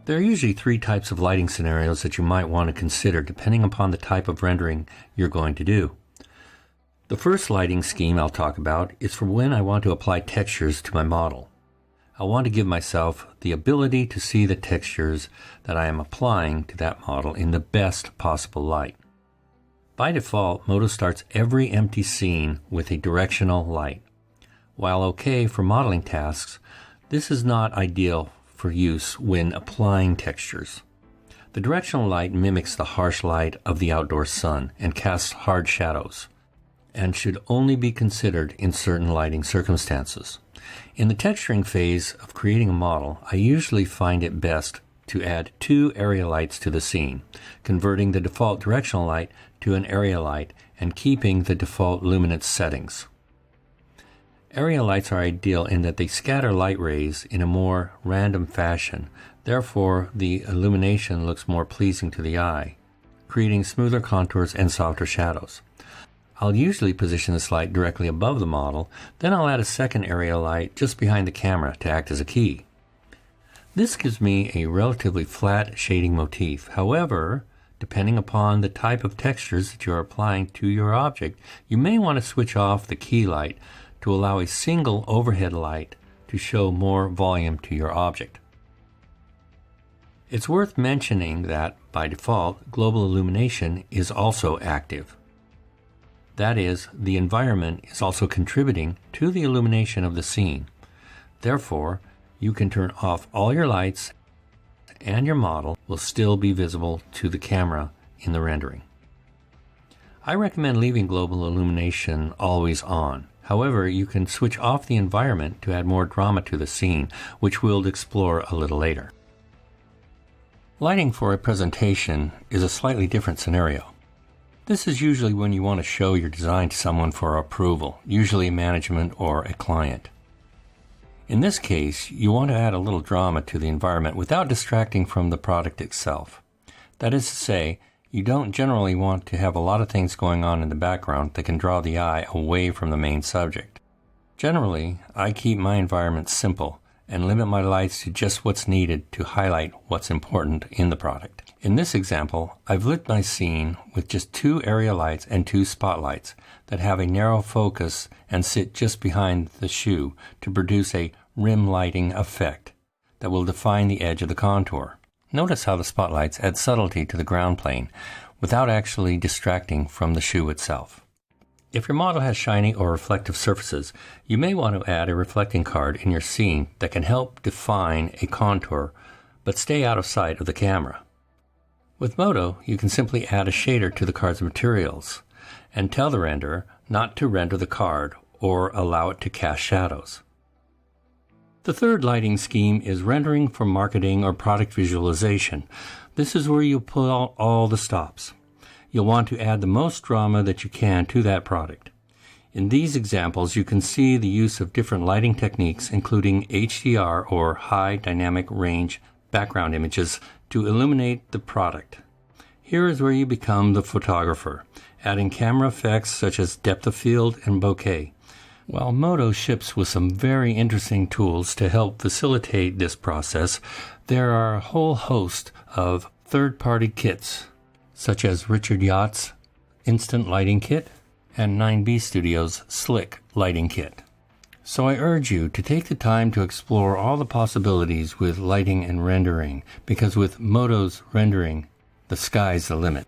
There are usually three types of lighting scenarios that you might want to consider depending upon the type of rendering you're going to do. The first lighting scheme I'll talk about is for when I want to apply textures to my model. I want to give myself the ability to see the textures that I am applying to that model in the best possible light. By default, Modo starts every empty scene with a directional light. While okay for modeling tasks, this is not ideal for use when applying textures. The directional light mimics the harsh light of the outdoor sun and casts hard shadows, and should only be considered in certain lighting circumstances. In the texturing phase of creating a model, I usually find it best to add two area lights to the scene, converting the default directional light to an area light and keeping the default luminance settings. Area lights are ideal in that they scatter light rays in a more random fashion. Therefore, the illumination looks more pleasing to the eye, creating smoother contours and softer shadows. I'll usually position this light directly above the model, then I'll add a second area light just behind the camera to act as a key. This gives me a relatively flat shading motif. However, depending upon the type of textures that you're applying to your object, you may want to switch off the key light to allow a single overhead light to show more volume to your object. It's worth mentioning that, by default, global illumination is also active. That is, the environment is also contributing to the illumination of the scene. Therefore, you can turn off all your lights and your model will still be visible to the camera in the rendering. I recommend leaving global illumination always on. However, you can switch off the environment to add more drama to the scene, which we'll explore a little later. Lighting for a presentation is a slightly different scenario. This is usually when you want to show your design to someone for approval, usually management or a client. In this case, you want to add a little drama to the environment without distracting from the product itself. That is to say, you don't generally want to have a lot of things going on in the background that can draw the eye away from the main subject. Generally, I keep my environment simple and limit my lights to just what's needed to highlight what's important in the product. In this example, I've lit my scene with just two area lights and two spotlights that have a narrow focus and sit just behind the shoe to produce a rim lighting effect that will define the edge of the contour. Notice how the spotlights add subtlety to the ground plane without actually distracting from the shoe itself. If your model has shiny or reflective surfaces, you may want to add a reflecting card in your scene that can help define a contour but stay out of sight of the camera. With Modo, you can simply add a shader to the card's materials and tell the renderer not to render the card or allow it to cast shadows. The third lighting scheme is rendering for marketing or product visualization. This is where you pull out all the stops. You'll want to add the most drama that you can to that product. In these examples, you can see the use of different lighting techniques, including HDR or high dynamic range background images to illuminate the product. Here is where you become the photographer, adding camera effects such as depth of field and bokeh. While Modo ships with some very interesting tools to help facilitate this process, there are a whole host of third-party kits, such as Richard Yacht's Instant Lighting Kit and 9B Studio's Slick Lighting Kit. So I urge you to take the time to explore all the possibilities with lighting and rendering, because with Modo's rendering, the sky's the limit.